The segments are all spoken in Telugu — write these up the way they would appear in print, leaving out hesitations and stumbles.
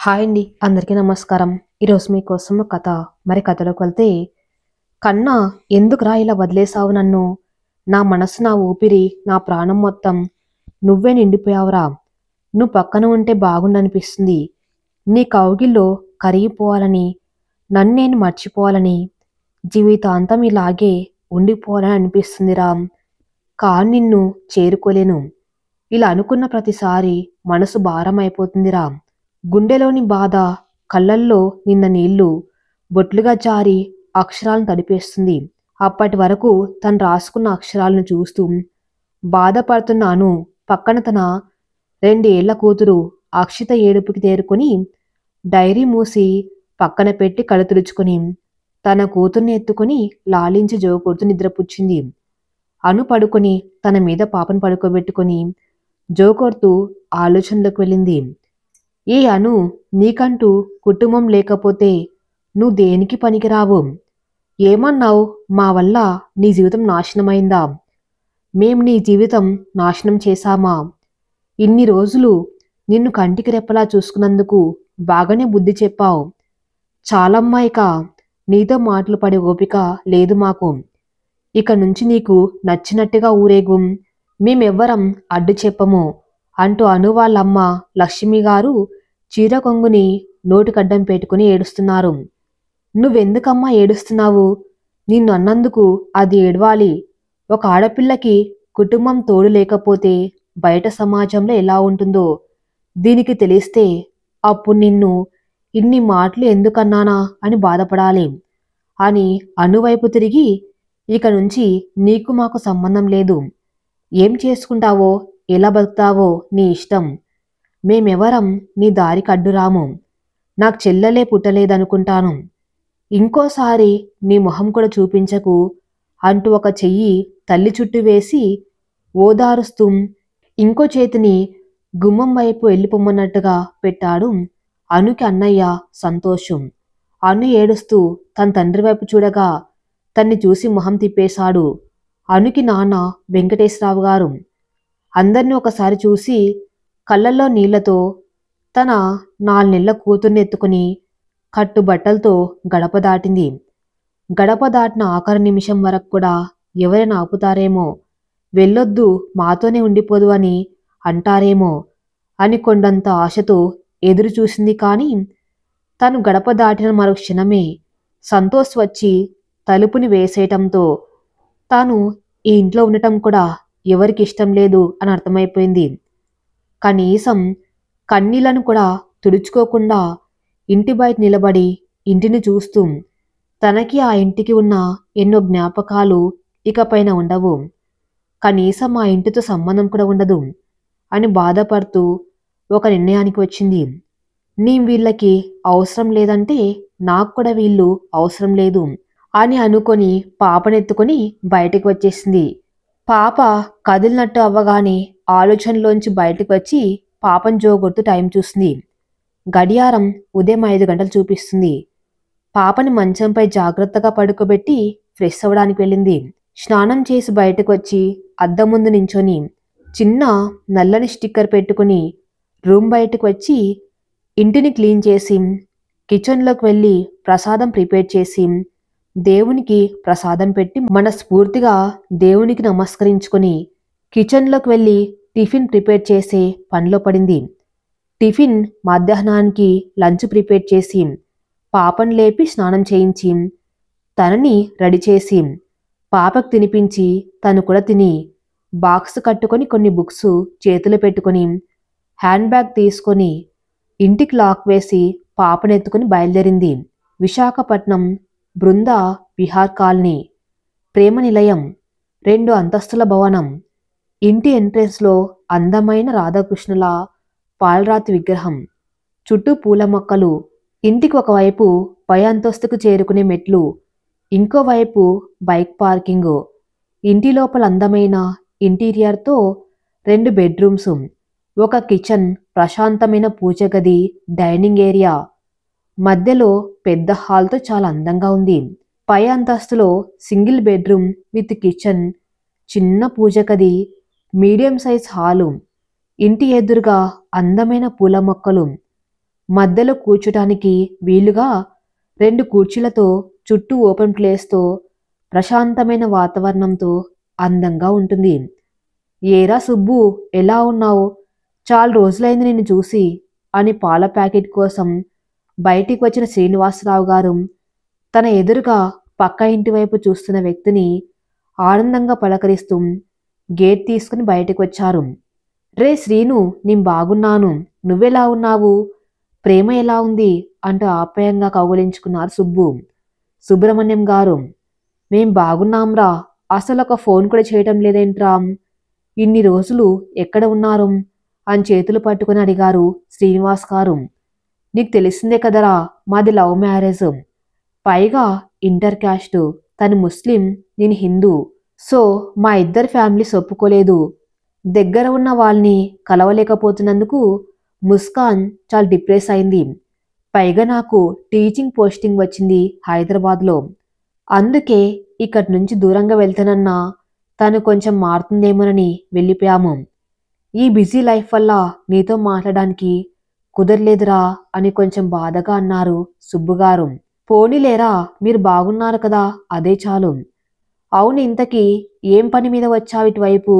హాయ్ అండి, అందరికీ నమస్కారం. ఈరోజు మీకోసం ఒక కథ. కథలోకి వెళ్తే, కన్నా ఎందుకురా ఇలా వదిలేసావు నన్ను? నా మనసు, నా ఊపిరి, నా ప్రాణం మొత్తం నువ్వే నిండిపోయావురా. నువ్వు పక్కన ఉంటే బాగుండనిపిస్తుంది. నీ కౌగిల్లో కరిగిపోవాలని, నన్ను నేను మర్చిపోవాలని, జీవితాంతం ఇలాగే ఉండిపోవాలని అనిపిస్తుందిరా. కానీ నిన్ను చేరుకోలేను. ఇలా అనుకున్న ప్రతిసారి మనసు భారం అయిపోతుందిరా. గుండెలోని బాధ కళ్ళల్లో నిన్న నీళ్లు బొట్లుగా జారి అక్షరాలను తడిపేస్తుంది. అప్పటి వరకు తను రాసుకున్న అక్షరాలను చూస్తూ బాధపడుతున్నాను. పక్కన తన 2 ఏళ్ల కూతురు అక్షిత ఏడుపుకి తేరుకొని డైరీ మూసి పక్కన పెట్టి కళ్ళు తుడుచుకొని తన కూతుర్ని ఎత్తుకొని లాలించి జోకొడుతూ నిద్రపుచ్చింది. అను పడుకొని తన మీద పాపను పడుకోబెట్టుకొని జోకొడుతూ ఆలోచనలోకి వెళ్ళింది. ఏ అను, నీకంటూ కుటుంబం లేకపోతే నువ్వు దేనికి పనికిరావు. ఏమన్నావు? మా వల్ల నీ జీవితం నాశనమైందా? మేం నీ జీవితం నాశనం చేశామా? ఇన్ని రోజులు నిన్ను కంటికి రెప్పలా చూసుకున్నందుకు బాగానే బుద్ధి చెప్పావు. చాలమ్మా, ఇక నీతో మాటలు పడే ఓపిక లేదు మాకు. ఇక నుంచి నీకు నచ్చినట్టుగా ఊరేగు. మేమెవ్వరం అడ్డు చెప్పము అంటూ అను వాళ్ళమ్మ లక్ష్మి గారు చీర కొంగుని నోటికడ్డం పెట్టుకుని ఏడుస్తున్నారు. నువ్వెందుకమ్మా ఏడుస్తున్నావు? నిన్ను అన్నందుకు అది ఏడవాలి. ఒక ఆడపిల్లకి కుటుంబం తోడు లేకపోతే బయట సమాజంలో ఎలా ఉంటుందో దీనికి తెలిస్తే అప్పుడు నిన్ను ఇన్ని మాటలు ఎందుకన్నానా అని బాధపడాలి అని అనువైపు తిరిగి, ఇక నుంచి నీకు మాకు సంబంధం లేదు. ఏం చేసుకుంటావో, ఎలా బతుకుతావో నీ ఇష్టం. మేమెవరం నీ దారికి అడ్డురాము. నాకు చెల్లెలే పుట్టలేదనుకుంటాను. ఇంకోసారి నీ మొహం కూడా చూపించకు అంటూ ఒక చెయ్యి తల్లి చుట్టూ వేసి ఓదారుస్తూ ఇంకో చేతిని గుమ్మం వైపు వెళ్ళిపోమ్మన్నట్టుగా పెట్టాడు అనుకి అన్నయ్య సంతోషం. అను ఏడుస్తూ తన తండ్రి వైపు చూడగా తన్ని చూసి మొహం తిప్పేశాడు అనుకి నాన్న వెంకటేశ్వరరావు గారు. అందరినీ ఒకసారి చూసి కళ్ళల్లో నీళ్లతో తన 4 నెలల కూతుర్ని ఎత్తుకుని కట్టుబట్టలతో గడప దాటింది. గడప దాటిన ఆఖరి నిమిషం వరకు కూడా ఎవరైనా ఆపుతారేమో, వెళ్ళొద్దు మాతోనే ఉండిపోదు అని అంటారేమో అని కొండంత ఆశతో ఎదురు చూసింది. కానీ తను గడప దాటిన మరో క్షణమే సంతోష్ వచ్చి తలుపుని వేసేయటంతో తాను ఈ ఇంట్లో ఉండటం కూడా ఎవరికి ఇష్టం లేదు అని అర్థమైపోయింది. కనీసం కన్నీళ్లను కూడా తుడుచుకోకుండా ఇంటి బయట నిలబడి ఇంటిని చూస్తూ తనకి ఆ ఇంటికి ఉన్న ఎన్నో జ్ఞాపకాలు ఇకపైన ఉండవు, కనీసం ఆ ఇంటితో సంబంధం కూడా ఉండదు అని బాధపడుతూ ఒక నిర్ణయానికి వచ్చింది. నీ వీళ్ళకి అవసరం లేదంటే నాకు కూడా వీళ్ళు అవసరం లేదు అని అనుకొని పాపనెత్తుకొని బయటికి వచ్చేసింది. పాప కదిలినట్టు అవ్వగానే ఆలోచనలోంచి బయటకు వచ్చి పాపం జోగొడుతూ టైం చూసింది. గడియారం ఉదయం 5 గంటలు చూపిస్తుంది. పాపని మంచంపై జాగ్రత్తగా పడుకోబెట్టి ఫ్రెష్ అవ్వడానికి వెళ్ళింది. స్నానం చేసి బయటకు వచ్చి అద్దం ముందు నించొని చిన్న నల్లని స్టిక్కర్ పెట్టుకుని రూమ్ బయటకు వచ్చి ఇంటిని క్లీన్ చేసి కిచెన్లోకి వెళ్ళి ప్రసాదం ప్రిపేర్ చేసి దేవునికి ప్రసాదం పెట్టి మనస్ఫూర్తిగా దేవునికి నమస్కరించుకొని కిచెన్లోకి వెళ్ళి టిఫిన్ ప్రిపేర్ చేసే పనిలో పడింది. టిఫిన్ మధ్యాహ్నానికి లంచ్ ప్రిపేర్ చేసి పాపను లేపి స్నానం చేయించి తనని రెడీ చేసి పాపకు తినిపించి తను కూడా తిని బాక్స్ కట్టుకొని కొన్ని బుక్స్ చేతిలో పెట్టుకొని హ్యాండ్ బ్యాగ్ తీసుకొని ఇంటికి లాక్ వేసి పాపనెత్తుకుని బయలుదేరింది. విశాఖపట్నం బృందా విహార్ కాలనీ, ప్రేమ నిలయం, 2 అంతస్తుల భవనం. ఇంటి ఎంట్రెన్స్లో అందమైన రాధాకృష్ణుల పాలరాతి విగ్రహం, చుట్టూ పూల మొక్కలు. ఇంటికి ఒకవైపు పై అంతస్తుకు చేరుకునే మెట్లు, ఇంకోవైపు బైక్ పార్కింగ్. ఇంటి లోపల అందమైన ఇంటీరియర్తో 2 బెడ్రూమ్స్, ఒక కిచెన్, ప్రశాంతమైన పూజ గది, డైనింగ్ ఏరియా, మధ్యలో పెద్ద హాల్తో చాలా అందంగా ఉంది. పై అంతస్తులో సింగిల్ బెడ్రూమ్ విత్ కిచెన్, చిన్న పూజ గది, మీడియం సైజ్ హాలు. ఇంటి ఎదురుగా అందమైన పూల మొక్కలు. మధ్యలో కూర్చోటానికి వీలుగా 2 కుర్చీలతో చుట్టూ ఓపెన్ ప్లేస్తో ప్రశాంతమైన వాతావరణంతో అందంగా ఉంటుంది. ఏరా సుబ్బు, ఎలా ఉన్నావు? చాలా రోజులైంది నిన్ను చూసి అని పాల ప్యాకెట్ కోసం బయటికి వచ్చిన శ్రీనివాసరావు గారు తన ఎదురుగా పక్క ఇంటి వైపు చూస్తున్న వ్యక్తిని ఆనందంగా పలకరిస్తూ గేట్ తీసుకుని బయటకు వచ్చారు. రే శ్రీను, నేను బాగున్నాను, నువ్వెలా ఉన్నావు? ప్రేమ ఎలా ఉంది అంటూ ఆప్యాయంగా కౌగిలించుకున్నారు సుబ్బు. సుబ్రహ్మణ్యం గారు, మేం బాగున్నాంరా, అసలు ఒక ఫోన్ కూడా చేయటం లేదేంట్రా? ఇన్ని రోజులు ఎక్కడ ఉన్నారు అని చేతులు పట్టుకుని అడిగారు శ్రీనివాస్ గారు. నీకు తెలిసిందే కదరా, మాది లవ్ మ్యారేజ్, పైగా ఇంటర్ క్యాస్ట్, తను ముస్లిం, నేను హిందూ. సో మా ఇద్దరి ఫ్యామిలీస్ ఒప్పుకోలేదు. దగ్గర ఉన్న వాళ్ళని కలవలేకపోతున్నందుకు ముస్కాన్ చాలా డిప్రెస్ అయింది. పైగా నాకు టీచింగ్ పోస్టింగ్ వచ్చింది హైదరాబాద్లో. అందుకే ఇక్కడి నుంచి దూరంగా వెళ్తానన్నా తను కొంచెం మారుతుందేమోనని వెళ్ళిపోయాము. ఈ బిజీ లైఫ్ వల్ల నీతో మాట్లాడడానికి కుదరలేదురా అని కొంచెం బాధగా అన్నారు సుబ్బుగారు. పోనీలేరా, మీరు బాగున్నారు కదా, అదే చాలు. అవును, ఇంతకీ ఏం పని మీద వచ్చావు ఇటువైపు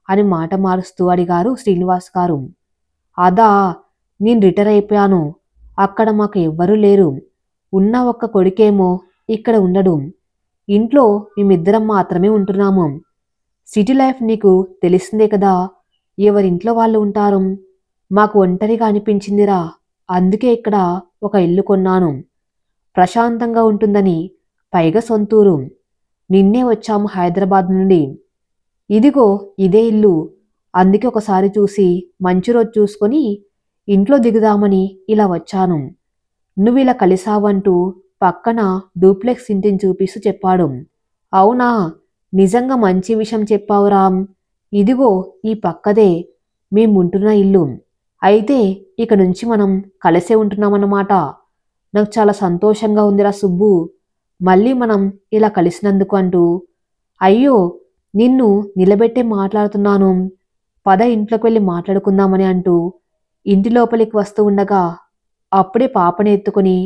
అని మాట మారుస్తూ అడిగారు శ్రీనివాస్ గారు. అదా, నేను రిటైర్ అయిపోయాను. అక్కడ మాకు ఎవ్వరూ లేరు. ఉన్న ఒక్క కొడుకేమో ఇక్కడ ఉండడు. ఇంట్లో మేమిద్దరం మాత్రమే ఉంటున్నాము. సిటీ లైఫ్ నీకు తెలిసిందే కదా, ఎవరింట్లో వాళ్ళు ఉంటారు. మాకు ఒంటరిగా అనిపించిందిరా, అందుకే ఇక్కడ ఒక ఇల్లు కొన్నాను. ప్రశాంతంగా ఉంటుందని, పైగా సొంతూరు. నిన్నే వచ్చాము హైదరాబాద్ నుండి. ఇదిగో ఇదే ఇల్లు. అందుకే ఒకసారి చూసి మంచి రోజు చూసుకొని ఇంట్లో దిగుదామని ఇలా వచ్చాను. నువ్వు ఇలా కలిసావంటూ పక్కన డూప్లెక్స్ ఇంటిని చూపిస్తూ చెప్పాడు. అవునా, నిజంగా మంచి విషయం చెప్పావు రామ్. ఇదిగో ఈ పక్కదే మేముంటున్న ఇల్లు. అయితే ఇక నుంచి మనం కలిసే ఉంటున్నామన్నమాట. నాకు చాలా సంతోషంగా ఉందిరా సుబ్బు, మళ్ళీ మనం ఇలా కలిసినందుకు అంటూ. అయ్యో, నిన్ను నిలబెట్టే మాట్లాడుతున్నాను, పద ఇంట్లోకి వెళ్ళి మాట్లాడుకుందామని అంటూ ఇంటి లోపలికి వస్తూ ఉండగా అప్పుడే పాపని ఎత్తుకొని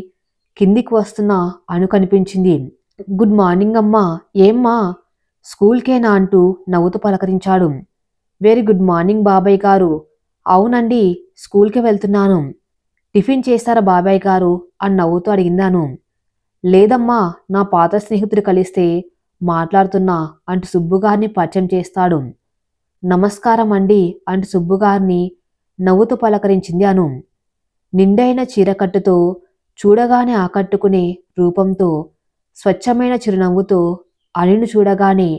కిందికి వస్తున్న అను కనిపించింది. గుడ్ మార్నింగ్ అమ్మా, ఏమ్మా స్కూల్కేనా అంటూ నవ్వుతూ పలకరించాడు. వెరీ గుడ్ మార్నింగ్ బాబాయ్ గారు. అవునండి, స్కూల్కి వెళ్తున్నాను. టిఫిన్ చేస్తారా బాబాయ్ గారు అని నవ్వుతూ అడిగిందాను. లేదమ్మా, నా పాత స్నేహితుడు కలిస్తే మాట్లాడుతున్నా అంటూ సుబ్బుగారిని పరిచయం చేస్తాడు. నమస్కారం అండి అంటూ సుబ్బుగారిని నవ్వుతూ పలకరించింది అను. నిండైన చీరకట్టుతో, చూడగానే ఆకట్టుకునే రూపంతో, స్వచ్ఛమైన చిరునవ్వుతో అనును చూడగానే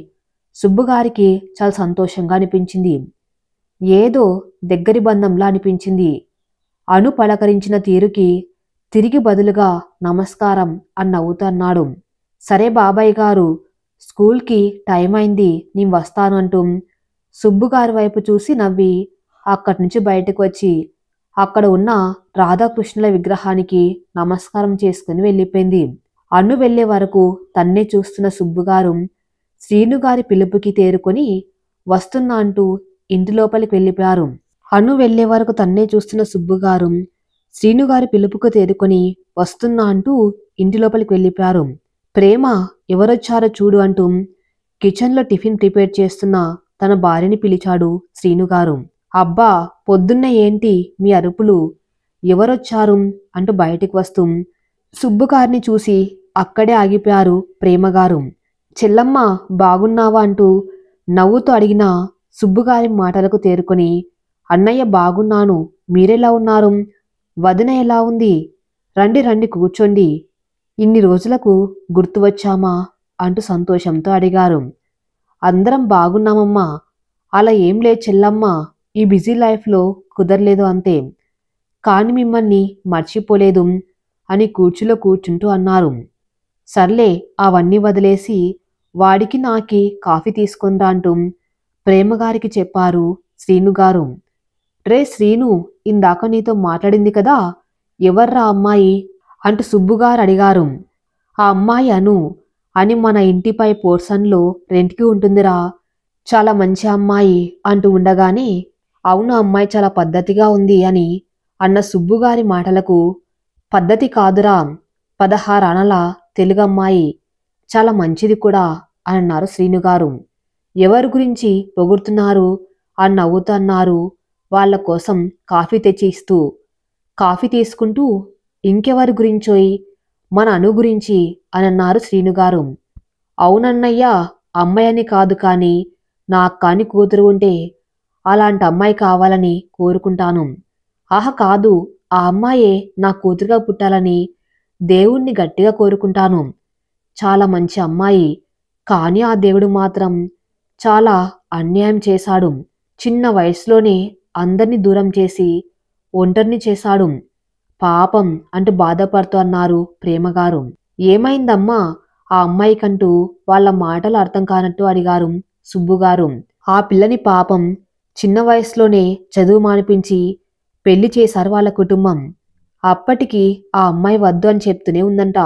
సుబ్బుగారికి చాలా సంతోషంగా అనిపించింది. ఏదో దగ్గరి బంధంలా అనిపించింది. అను పలకరించిన తీరుకి తిరిగి బదులుగా నమస్కారం అని నవ్వుతూ అన్నాడు. సరే బాబాయ్ గారు, స్కూల్కి టైం అయింది, నేను వస్తాను అంటూ సుబ్బుగారి వైపు చూసి నవ్వి అక్కడి నుంచి బయటకు వచ్చి అక్కడ ఉన్న రాధాకృష్ణుల విగ్రహానికి నమస్కారం చేసుకుని వెళ్ళిపోయింది. అన్ను వెళ్లే వరకు తన్నే చూస్తున్న సుబ్బుగారు శ్రీనుగారి పిలుపుకి తేరుకొని వస్తున్నా అంటూ ఇంటి లోపలికి వెళ్ళిపోయారు. అను వెళ్లే వరకు తన్నే చూస్తున్న సుబ్బుగారు శ్రీనుగారి పిలుపుకు తేరుకొని వస్తున్నా అంటూ ఇంటి లోపలికి వెళ్ళిపోయారు. ప్రేమ, ఎవరొచ్చారో చూడు అంటూ కిచెన్లో టిఫిన్ ప్రిపేర్ చేస్తున్న తన భార్యని పిలిచాడు శ్రీనుగారు. అబ్బా, పొద్దున్న ఏంటి మీ అరుపులు, ఎవరొచ్చారు అంటూ బయటికి వస్తూ సుబ్బుగారిని చూసి అక్కడే ఆగిపోయారు ప్రేమగారు. చెల్లమ్మ, బాగున్నావా అంటూ నవ్వుతూ అడిగిన సుబ్బుగారి మాటలకు తేరుకొని, అన్నయ్య బాగున్నాను, మీరెలా ఉన్నారు? వదిన ఎలా ఉంది? రండి రండి కూర్చోండి, ఇన్ని రోజులకు గుర్తు వచ్చామా అంటూ సంతోషంతో అడిగారు. అందరం బాగున్నామమ్మా. అలా ఏం లేదు చెల్లమ్మ, ఈ బిజీ లైఫ్లో కుదరలేదు అంతే, కానీ మిమ్మల్ని మర్చిపోలేదు అని కూర్చులో కూర్చుంటూ అన్నారు. సర్లే, అవన్నీ వదిలేసి వాడికి నాకి కాఫీ తీసుకొనిరా అంటూ ప్రేమగారికి చెప్పారు శ్రీనుగారు. రే శ్రీను, ఇందాక నీతో మాట్లాడింది కదా, ఎవర్రా అమ్మాయి అంటూ సుబ్బుగారు అడిగారు. ఆ అమ్మాయి అను అని మన ఇంటిపై పోర్షన్లో రెంట్కి ఉంటుందిరా, చాలా మంచి అమ్మాయి అంటూ ఉండగానే, అవును అమ్మాయి చాలా పద్ధతిగా ఉంది అని అన్న సుబ్బుగారి మాటలకు పద్ధతి కాదురా, 16 అనల తెలుగమ్మాయి, చాలా మంచిది కూడా అని అన్నారు శ్రీనుగారు. ఎవరి గురించి పొగుడుతున్నారు అని నవ్వుతూ అన్నారు వాళ్ళ కోసం కాఫీ తెచ్చి ఇస్తూ. కాఫీ తీసుకుంటూ ఇంకెవరి గురించోయ్, మన అను గురించి అని అన్నారు శ్రీనుగారు. అవునన్నయ్యా, అమ్మాయి అని కాదు కానీ నాకు కాని కూతురు ఉంటే అలాంటి అమ్మాయి కావాలని కోరుకుంటాను. ఆహ కాదు, ఆ అమ్మాయే నా కూతురుగా పుట్టాలని దేవుణ్ణి గట్టిగా కోరుకుంటాను. చాలా మంచి అమ్మాయి, కానీ ఆ దేవుడు మాత్రం చాలా అన్యాయం చేశాడు. చిన్న వయసులోనే అందర్నీ దూరం చేసి ఒంటరిని చేశాడు. పాపం అంటూ బాధపడుతూ అన్నారు ప్రేమగారు. ఏమైందమ్మా ఆ అమ్మాయికంటూ వాళ్ళ మాటలు అర్థం కానట్టు అడిగారు సుబ్బుగారు. ఆ పిల్లని పాపం చిన్న వయసులోనే చదువు మానిపించి పెళ్లి చేశారు వాళ్ళ కుటుంబం. అప్పటికి ఆ అమ్మాయి వద్దు అని చెప్తూనే ఉందంట.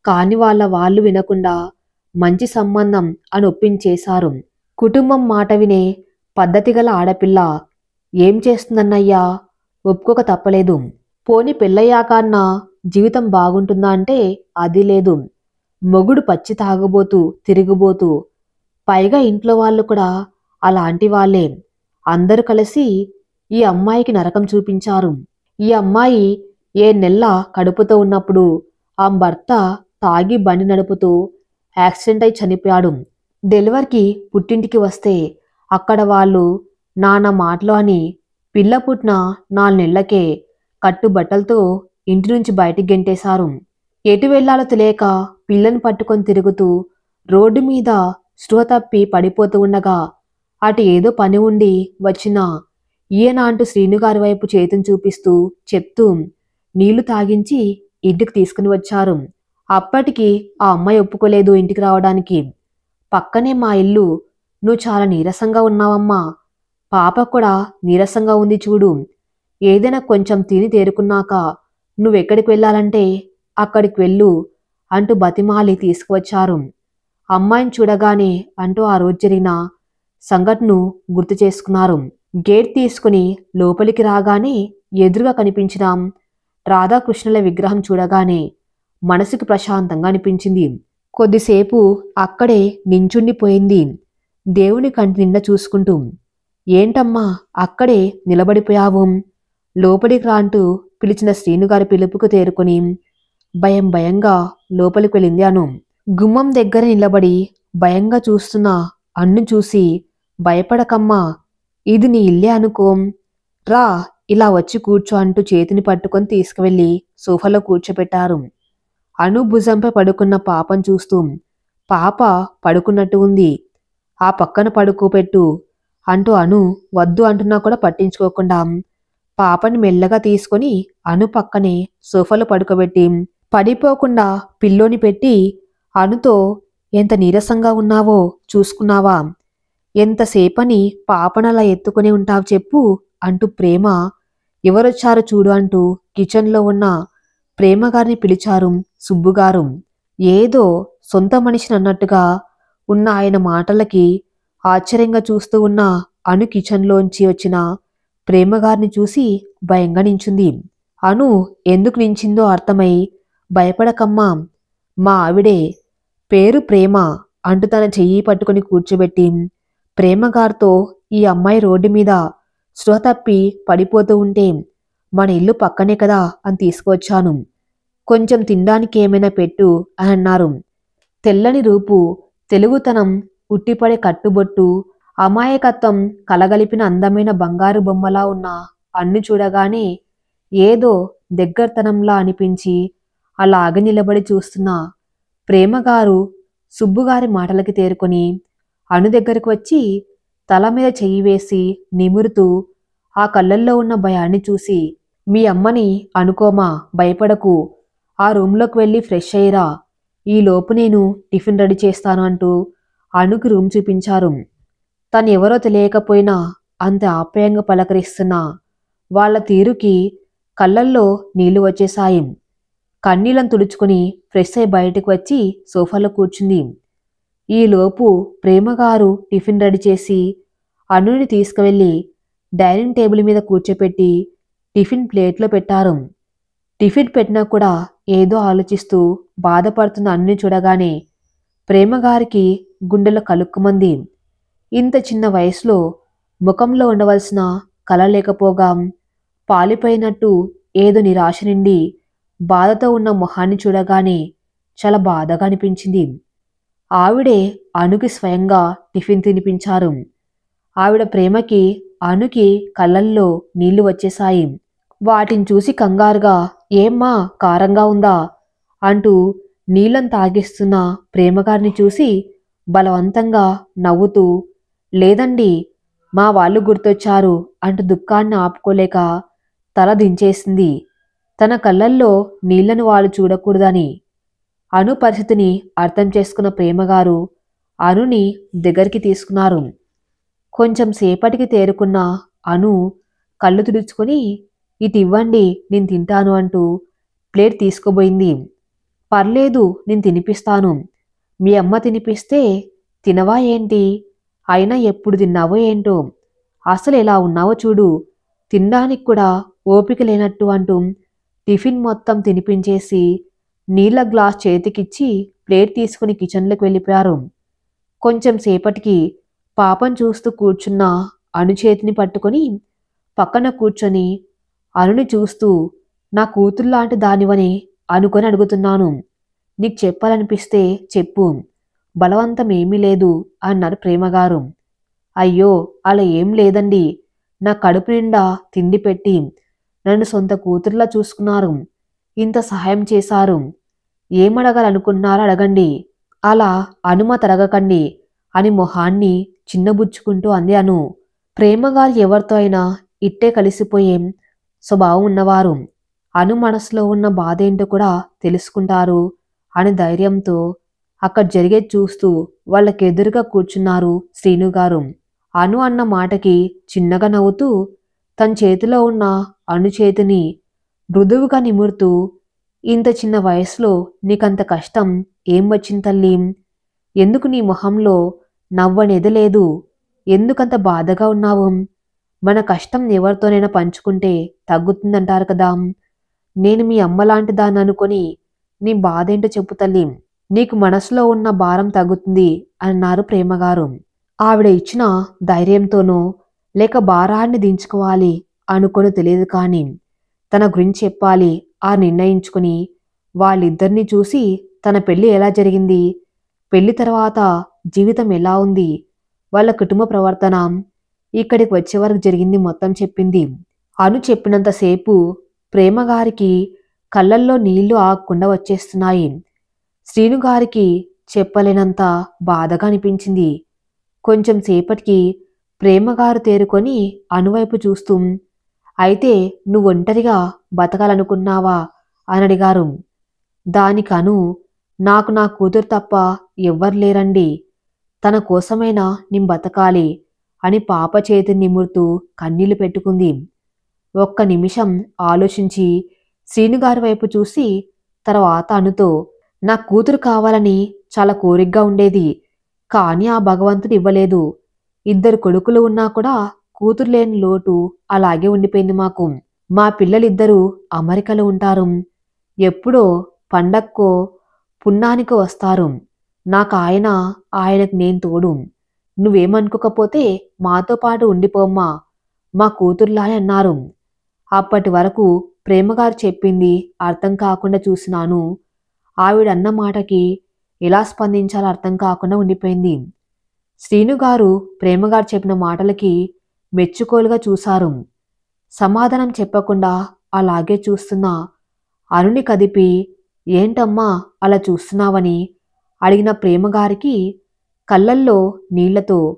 కాని వాళ్ళు వినకుండా మంచి సంబంధం అని ఒప్పించేశారు. కుటుంబం మాట వినే పద్ధతిగల ఆడపిల్ల ఏం చేస్తుందన్నయ్యా, ఒప్పుకోక తప్పలేదు. పోని పెళ్ళయ్యాక అన్నా జీవితం బాగుంటుందా అంటే అది లేదు. మొగుడు పచ్చి తాగుబోతూ తిరిగిపోతూ, పైగా ఇంట్లో వాళ్ళు కూడా అలాంటి వాళ్ళే. అందరూ కలిసి ఈ అమ్మాయికి నరకం చూపించారు. ఈ అమ్మాయి ఏ నెల కడుపుతో ఉన్నప్పుడు ఆ భర్త తాగి బండి నడుపుతూ యాక్సిడెంట్ అయి చనిపోయాడు. డెలివరీకి పుట్టింటికి వస్తే అక్కడ వాళ్ళు నాన్న మాటలు అని పిల్ల పుట్టిన 4 నెలలకే కట్టుబట్టలతో ఇంటి నుంచి బయటికి గెంటేశారు. ఎటు వెళ్లాలో తెలియక పిల్లని పట్టుకొని తిరుగుతూ రోడ్డు మీద స్పృహ తప్పి పడిపోతూ ఉండగా అటు ఏదో పని ఉండి వచ్చిన ఈయన అంటూ శ్రీనుగారి వైపు చేతిని చూపిస్తూ చెప్తూ నీళ్లు తాగించి ఇంటికి తీసుకుని వచ్చారు. అప్పటికి ఆ అమ్మాయి ఒప్పుకోలేదు ఇంటికి రావడానికి. పక్కనే మా ఇల్లు, నువ్వు చాలా నీరసంగా ఉన్నావమ్మా, పాప కూడా నీరసంగా ఉంది చూడు, ఏదైనా కొంచెం తిని తేరుకున్నాక నువ్వెక్కడికి వెళ్ళాలంటే అక్కడికి వెళ్ళు అంటూ బతిమాలి తీసుకువచ్చారు. అమ్మాయిని చూడగానే అంటూ ఆ రోజు జరిగిన సంఘటనను గుర్తు చేసుకున్నారు. గేట్ తీసుకుని లోపలికి రాగానే ఎదురుగా కనిపించిన రాధాకృష్ణుల విగ్రహం చూడగానే మనసుకి ప్రశాంతంగా అనిపించింది. కొద్దిసేపు అక్కడే నించుండిపోయింది దేవుని కంటి నిండా చూసుకుంటూ. ఏంటమ్మా అక్కడే నిలబడిపోయావు, లోపలికి రా అంటూ పిలిచిన శ్రీనుగారి పిలుపుకు తేరుకొని భయంగా లోపలికి వెళ్ళింది అను. గుమ్మం దగ్గర నిలబడి భయంగా చూస్తున్న అన్ను చూసి భయపడకమ్మా, ఇది నీ ఇల్లే అనుకోం, రా ఇలా వచ్చి కూర్చో అంటూ చేతిని పట్టుకొని తీసుకువెళ్ళి సోఫాలో కూర్చోపెట్టారు. అను భుజంపై పడుకున్న పాపను చూస్తూ, పాప పడుకున్నట్టు ఉంది, ఆ పక్కన పడుకోపెట్టు అంటూ అను వద్దు అంటున్నా కూడా పట్టించుకోకుండా పాపని మెల్లగా తీసుకొని అను పక్కనే సోఫాలో పడుకోబెట్టి పడిపోకుండా పిల్లోని పెట్టి అనుతో ఎంత నీరసంగా ఉన్నావో చూసుకున్నావా, ఎంతసేపని పాపనలా ఎత్తుకుని ఉంటావు చెప్పు అంటూ ప్రేమ ఎవరొచ్చారో చూడు అంటూ కిచెన్లో ఉన్న ప్రేమగారిని పిలిచారు సుబ్బుగారు. ఏదో సొంత మనిషిని అన్నట్టుగా ఉన్న ఆయన మాటలకి ఆశ్చర్యంగా చూస్తూ ఉన్న అను కిచెన్లోంచి వచ్చిన ప్రేమగారిని చూసి భయంగా నించుంది. అను ఎందుకు నించిందో అర్థమై భయపడకమ్మా, మా ఆవిడే, పేరు ప్రేమ అంటూ తన చెయ్యి పట్టుకుని కూర్చోబెట్టి ప్రేమగారితో ఈ అమ్మాయి రోడ్డు మీద స్పృహ తప్పి పడిపోతూ ఉంటే మన ఇల్లు పక్కనే కదా అని తీసుకువచ్చాను, కొంచెం తినడానికి ఏమైనా పెట్టు అని అన్నారు. తెల్లని రూపు, తెలుగుతనం ఉట్టిపడే కట్టుబొట్టు, అమాయకత్వం కలగలిపిన అందమైన బంగారు బొమ్మలా ఉన్న అన్ను చూడగానే ఏదో దగ్గరతనంలా అనిపించి అలాగే నిలబడి చూస్తున్న ప్రేమగారు సుబ్బుగారి మాటలకి తేరుకొని అను దగ్గరకు వచ్చి తల మీద చెయ్యి వేసి నిమురుతూ ఆ కళ్ళల్లో ఉన్న భయాన్ని చూసి, మీ అమ్మని అనుకోమా, భయపడకు, ఆ రూమ్లోకి వెళ్ళి ఫ్రెష్ అయ్యిరా, ఈలోపు నేను టిఫిన్ రెడీ చేస్తాను అంటూ అణుకి రూమ్ చూపించారు. తను ఎవరో తెలియకపోయినా అంత ఆప్యాయంగా పలకరిస్తున్న వాళ్ళ తీరుకి కళ్ళల్లో నీళ్లు వచ్చేశాయి. కన్నీళ్ళను తుడుచుకుని ఫ్రెష్ అయి బయటకు వచ్చి సోఫాలో కూర్చుంది. ఈలోపు ప్రేమగారు టిఫిన్ రెడీ చేసి అణుని తీసుకువెళ్ళి డైనింగ్ టేబుల్ మీద కూర్చోపెట్టి టిఫిన్ ప్లేట్లో పెట్టారు. టిఫిన్ పెట్టినా కూడా ఏదో ఆలోచిస్తూ బాధపడుతున్న అన్ని చూడగానే ప్రేమగారికి గుండెలో కలుక్కుమంది. ఇంత చిన్న వయసులో ముఖంలో ఉండవలసిన కళ లేకపోగా పాలిపోయినట్టు ఏదో నిరాశ నిండి బాధతో ఉన్న మొహాన్ని చూడగానే చాలా బాధగా అనిపించింది. ఆవిడే అనుకి స్వయంగా టిఫిన్ తినిపించారు. ఆవిడ ప్రేమకి అనుకి కళ్ళల్లో నీళ్లు వచ్చేశాయి. వాటిని చూసి కంగారుగా ఏమ్మా కారంగా ఉందా అంటూ నీళ్ళను తాగిస్తున్న ప్రేమగారిని చూసి బలవంతంగా నవ్వుతూ లేదండి మా వాళ్ళు గుర్తొచ్చారు అంటూ దుఃఖాన్ని ఆపుకోలేక తల దించేసింది. తన కళ్ళల్లో నీళ్లను వాళ్ళు చూడకూడదని. అను పరిస్థితిని అర్థం చేసుకున్న ప్రేమగారు అనుని దగ్గరికి తీసుకున్నారు. కొంచెం సేపటికి తేరుకున్న అను కళ్ళు తుడుచుకొని ఇది ఇవ్వండి నేను తింటాను అంటూ ప్లేట్ తీసుకోబోయింది. పర్లేదు నేను తినిపిస్తాను. మీ అమ్మ తినిపిస్తే తినవా ఏంటి? అయినా ఎప్పుడు తిన్నావో ఏంటో అసలు ఎలా ఉన్నావో చూడు తినడానికి కూడా ఓపిక లేనట్టు అంటూ టిఫిన్ మొత్తం తినిపించేసి నీళ్ల గ్లాస్ చేతికిచ్చి ప్లేట్ తీసుకుని కిచెన్లోకి వెళ్ళిపోయారు. కొంచెం సేపటికి పాపం చూస్తూ కూర్చున్న అను చేతిని పట్టుకొని పక్కన కూర్చొని అనుని చూస్తూ నా కూతురులాంటి దానివని అనుకొని అడుగుతున్నాను. నీకు చెప్పాలనిపిస్తే చెప్పు. బలవంతం ఏమీ లేదు అన్నారు ప్రేమగారు. అయ్యో అలా ఏం లేదండి. నా కడుపు నిండా తిండి పెట్టి నన్ను సొంత కూతురులా చూసుకున్నారు. ఇంత సహాయం చేశారు. ఏమడగాలనుకున్నారో అడగండి. అలా అనుమతి అడగకండి అని మొహాన్ని చిన్నబుచ్చుకుంటూ అంది అను. ప్రేమగారు ఎవరితో అయినా ఇట్టే కలిసిపోయే స్వభావం ఉన్నవారు. అను మనసులో ఉన్న బాధ ఏంటో కూడా తెలుసుకుంటారు అని ధైర్యంతో అక్కడ జరిగేది చూస్తూ వాళ్ళకెదురుగా కూర్చున్నారు శ్రీనుగారు. అను అన్న మాటకి చిన్నగా నవ్వుతూ తన చేతిలో ఉన్న అను చేతిని మృదువుగా నిమురుతూ ఇంత చిన్న వయసులో నీకంత కష్టం ఏం వచ్చింది తల్లి? ఎందుకు నీ మొహంలో నవ్వనేది లేదు? ఎందుకంత బాధగా ఉన్నావు? మన కష్టం ఎవరితోనైనా పంచుకుంటే తగ్గుతుందంటారు కదా. నేను మీ అమ్మలాంటి దాన్ని అనుకొని నీ బాధేంటో చెప్పు తల్లి. నీకు మనసులో ఉన్న భారం తగ్గుతుంది అన్నారు ప్రేమగారు. ఆవిడ ఇచ్చిన ధైర్యంతోనో లేక భారాన్ని దించుకోవాలి అనుకొని తెలియదు కానీ తన గురించి చెప్పాలి ఆ నిర్ణయించుకుని వాళ్ళిద్దరినీ చూసి తన పెళ్లి ఎలా జరిగింది, పెళ్లి తర్వాత జీవితం ఎలా ఉంది, వాళ్ళ కుటుంబ ప్రవర్తన ఇక్కడికి వచ్చే వరకు జరిగింది మొత్తం చెప్పింది. అను చెప్పినంతసేపు ప్రేమగారికి కళ్ళల్లో నీళ్లు ఆగకుండా వచ్చేస్తున్నాయి. శ్రీనుగారికి చెప్పలేనంత బాధగా అనిపించింది. కొంచెం సేపటికి ప్రేమగారు తేరుకొని అనువైపు చూస్తూ అయితే నువ్వు ఒంటరిగా బతకాలనుకున్నావా అని అడిగారు. దానికను నాకు నా కూతురు తప్ప ఎవ్వరు లేరండి. తన కోసమైనా నేను బతకాలి అని పాప చేతిని నిమురుతూ కన్నీళ్లు పెట్టుకుంది. ఒక్క నిమిషం ఆలోచించి శ్రీనుగారి వైపు చూసి తర్వాత అనుతో నా కూతురు కావాలని చాలా కోరికగా ఉండేది. కానీ ఆ భగవంతుడు ఇవ్వలేదు. ఇద్దరు కొడుకులు ఉన్నా కూడా కూతురు లేని లోటు అలాగే ఉండిపోయింది మాకు. మా పిల్లలిద్దరూ అమెరికాలో ఉంటారు. ఎప్పుడో పండక్కో పున్నానికో వస్తారు. నాకు ఆయనకు నేను తోడు. నువ్వేమనుకోకపోతే మాతో పాటు ఉండిపోమ్మా మా కూతుర్లానే అన్నారు. అప్పటి వరకు ప్రేమగారు చెప్పింది అర్థం కాకుండా చూసినాను. ఆవిడన్న మాటకి ఎలా స్పందించాలో అర్థం కాకుండా ఉండిపోయింది. శ్రీనుగారు ప్రేమగారు చెప్పిన మాటలకి మెచ్చుకోలుగా చూశారు. సమాధానం చెప్పకుండా అలాగే చూస్తున్నా అనుని కదిపి ఏంటమ్మా అలా చూస్తున్నావని అడిగిన ప్రేమగారికి కళ్ళల్లో నీళ్లతో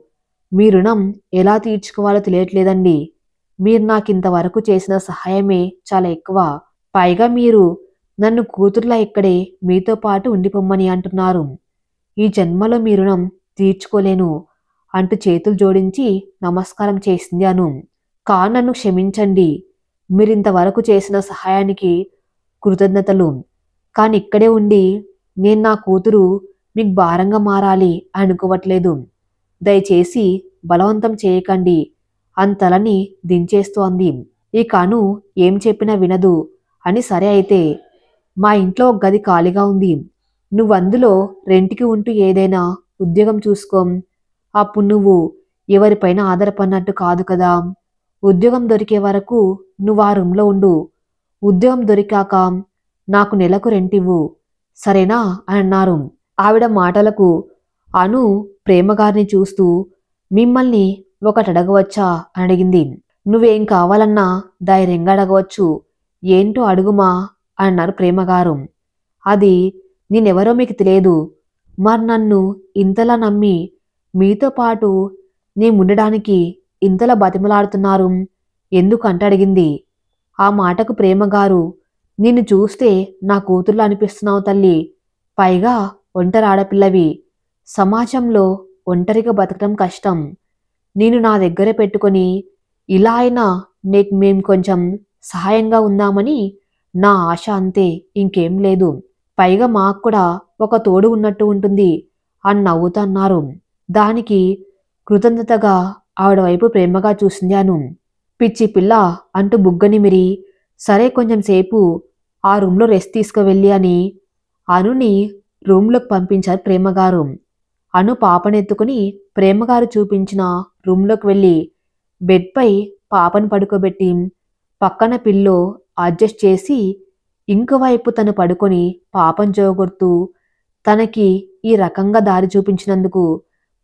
మీ రుణం ఎలా తీర్చుకోవాలో తెలియట్లేదండి. మీరు నాకింతవరకు చేసిన సహాయమే చాలా ఎక్కువ. పైగా మీరు నన్ను కూతురులా ఇక్కడే మీతో పాటు ఉండిపోమ్మని అంటున్నారు. ఈ జన్మలో మీ రుణం తీర్చుకోలేను అంటూ చేతులు జోడించి నమస్కారం చేసింది అను. నన్ను క్షమించండి. మీరింతవరకు చేసిన సహాయానికి కృతజ్ఞతలు. కానీ ఇక్కడే ఉండి నేను నా కూతురు మీకు భారంగా మారాలి అనుకోవట్లేదు. దయచేసి బలవంతం చేయకండి అంతలని దించేస్తూ అంది. ఇక అను ఏం చెప్పినా వినదు అని. సరే అయితే మా ఇంట్లో ఒక గది ఖాళీగా ఉంది, నువ్వందులో రెంట్కి ఉంటూ ఏదైనా ఉద్యోగం చూసుకో. అప్పుడు నువ్వు ఎవరిపైన ఆధారపడినట్టు కాదు కదా. ఉద్యోగం దొరికే వరకు నువ్వు ఆ రూమ్లో ఉండు. ఉద్యోగం దొరికాక నాకు నెలకు రెంట్ ఇవ్వు, సరేనా అని అన్నారు. ఆవిడ మాటలకు అను ప్రేమగారిని చూస్తూ మిమ్మల్ని ఒకటి అడగవచ్చా అని అడిగింది. నువ్వేం కావాలన్నా ధైర్యంగా అడగవచ్చు, ఏంటో అడుగుమా అన్నారు ప్రేమగారు. అది నేనెవరో మీకు తెలియదు, మరి నన్ను ఇంతలా నమ్మి మీతో పాటు నేనుండడానికి ఇంతలా బతిమలాడుతున్నారు ఎందుకంట అడిగింది. ఆ మాటకు ప్రేమగారు, నిన్ను చూస్తే నా కూతుర్లా అనిపిస్తున్నావు తల్లి, పైగా ఒంటరి ఆడపిల్లవి, సమాజంలో ఒంటరిగా బతకడం కష్టం, నేను నా దగ్గరే పెట్టుకొని ఇలా అయినా నీకు మేం కొంచెం సహాయంగా ఉందామని నా ఆశ, అంతే, ఇంకేం లేదు. పైగా మాకు కూడా ఒక తోడు ఉన్నట్టు ఉంటుంది అని నవ్వుతూ అన్నారు. దానికి కృతజ్ఞతగా ఆవిడ వైపు ప్రేమగా చూసింది అను. పిచ్చి పిల్ల అంటూ బుగ్గనిమిరి, సరే కొంచెం సేపు ఆ రూమ్లో రెస్ట్ తీసుకువెళ్ళి అని అనుని రూమ్లోకి పంపించారు ప్రేమగారు. అను పాపనెత్తుకుని ప్రేమగారు చూపించిన రూమ్లోకి వెళ్ళి బెడ్పై పాపను పడుకోబెట్టి పక్కన పిల్లో అడ్జస్ట్ చేసి ఇంకోవైపు తను పడుకొని పాపను జోగొడుతూ తనకి ఈ రకంగా దారి చూపించినందుకు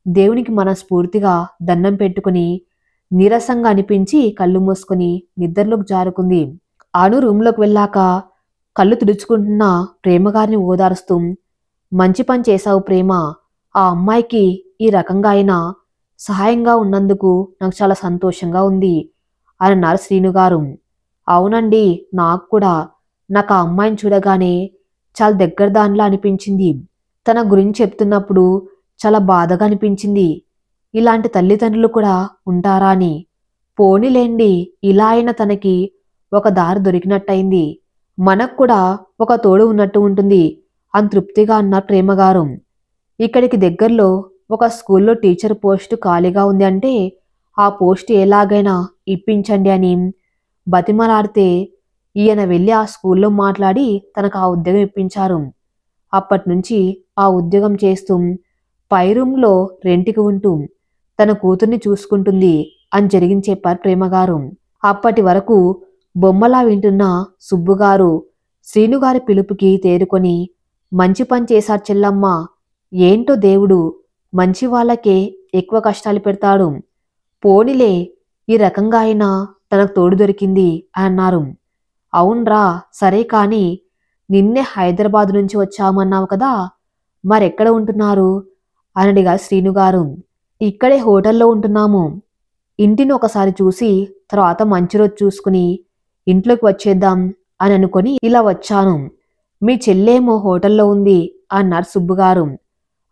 దేవునికి మనస్ఫూర్తిగా దండం పెట్టుకుని నీరసంగా అనిపించి కళ్ళు మూసుకొని నిద్రలోకి జారుకుంది. అను రూమ్లోకి వెళ్ళాక కళ్ళు తుడుచుకుంటున్న ప్రేమగారిని ఓదారుస్తూ, మంచి పని చేశావు ప్రేమ, ఆ అమ్మాయికి ఈ రకంగా అయినా సహాయంగా ఉన్నందుకు నాకు చాలా సంతోషంగా ఉంది అని అన్నారు శ్రీనుగారు. అవునండి, నాకు కూడా. నాకు ఆ అమ్మాయిని చూడగానే చాలా దగ్గర దానిలా అనిపించింది. తన గురించి చెప్తున్నప్పుడు చాలా బాధగా అనిపించింది. ఇలాంటి తల్లిదండ్రులు కూడా ఉంటారా అని. పోనీలేండి, ఇలా అయినా తనకి ఒక దారి దొరికినట్టయింది, మనకు కూడా ఒక తోడు ఉన్నట్టు ఉంటుంది అని తృప్తిగా అన్నారు ప్రేమగారు. ఇక్కడికి దగ్గరలో ఒక స్కూల్లో టీచర్ పోస్టు ఖాళీగా ఉంది అంటే ఆ పోస్టు ఎలాగైనా ఇప్పించండి అని బతిమలాడితే ఈయన వెళ్ళి ఆ స్కూల్లో మాట్లాడి తనకు ఆ ఉద్యోగం ఇప్పించారు. అప్పటినుంచి ఆ ఉద్యోగం చేస్తూ పై రూమ్లో రెంట్కి ఉంటూ తన కూతుర్ని చూసుకుంటుంది అని జరిగింది చెప్పారు ప్రేమగారు. అప్పటి వరకు బొమ్మలా వింటున్న సుబ్బుగారు శ్రీనుగారి పిలుపుకి తేరుకొని, మంచి పని చేశారు చెల్లమ్మ, ఏంటో దేవుడు మంచి వాళ్ళకే ఎక్కువ కష్టాలు పెడతాడు, పోనిలే ఈ రకంగా అయినా తనకు తోడు దొరికింది అని అన్నారు. అవునరా, సరే కానీ నిన్నే హైదరాబాద్ నుంచి వచ్చామన్నావు కదా, మరెక్కడ ఉంటున్నారు అని అడిగారు శ్రీనుగారు. ఇక్కడే హోటల్లో ఉంటున్నాము, ఇంటిని ఒకసారి చూసి తర్వాత మంచి రోజు చూసుకుని ఇంట్లోకి వచ్చేద్దాం అని అనుకొని ఇలా వచ్చాను. మీ చెల్లేమో హోటల్లో ఉంది అన్నారు సుబ్బుగారు.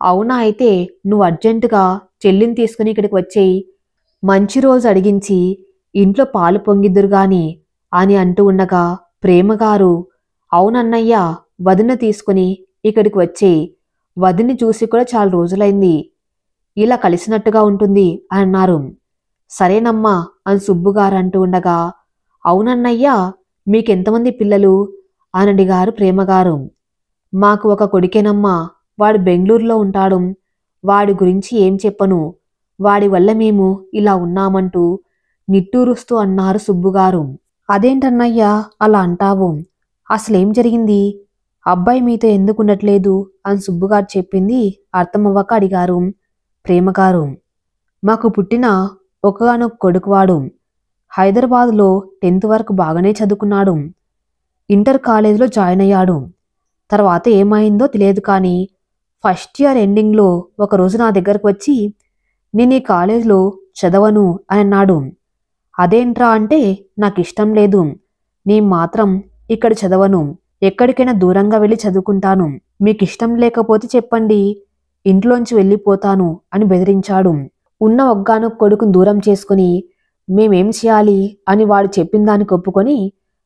అవునా, అయితే నువ్వు అర్జెంటుగా చెల్లిని తీసుకుని ఇక్కడికి వచ్చేయి, మంచి రోజు అడిగించి ఇంట్లో పాలు పొంగిద్దురు గాని అని అంటూ ఉండగా ప్రేమగారు, అవునన్నయ్య, వదిన తీసుకుని ఇక్కడికి వచ్చేయి, వదిని చూసి కూడా చాలా రోజులైంది, ఇలా కలిసినట్టుగా ఉంటుంది అని అన్నారు. సరేనమ్మా అని సుబ్బుగారు అంటూ ఉండగా, అవునన్నయ్యా, మీకెంతమంది పిల్లలు అని అడిగారు ప్రేమగారు. మాకు ఒక కొడుకేనమ్మా, వాడు బెంగళూరులో ఉంటాడు, వాడి గురించి ఏం చెప్పను, వాడి వల్ల మేము ఇలా ఉన్నామంటూ నిట్టూరుస్తూ అన్నారు సుబ్బుగారు. అదేంటన్నయ్యా అలా అంటావు, అసలేం జరిగింది, అబ్బాయి మీతో ఎందుకు ఉండట్లేదు అని సుబ్బుగారు చెప్పింది అర్థమవ్వక అడిగారు ప్రేమగారు. మాకు పుట్టిన ఒకగానొక కొడుకువాడు హైదరాబాదులో 10th వరకు బాగానే చదువుకున్నాడు, ఇంటర్ కాలేజీలో జాయిన్ అయ్యాడు. తర్వాత ఏమైందో తెలియదు కానీ ఫస్ట్ ఇయర్ ఎండింగ్లో ఒకరోజు నా దగ్గరకు వచ్చి, నేను ఈ కాలేజీలో చదవను అని అన్నాడు. అదేంట్రా అంటే, నాకు ఇష్టం లేదు, నేను మాత్రం ఇక్కడ చదవను, ఎక్కడికైనా దూరంగా వెళ్ళి చదువుకుంటాను, మీకు ఇష్టం లేకపోతే చెప్పండి, ఇంట్లోంచి వెళ్ళిపోతాను అని బెదిరించాడు. ఉన్న ఒగ్గానొక కొడుకును దూరం చేసుకుని మేమేం చేయాలి అని వాడు చెప్పిన దానికి ఒప్పుకొని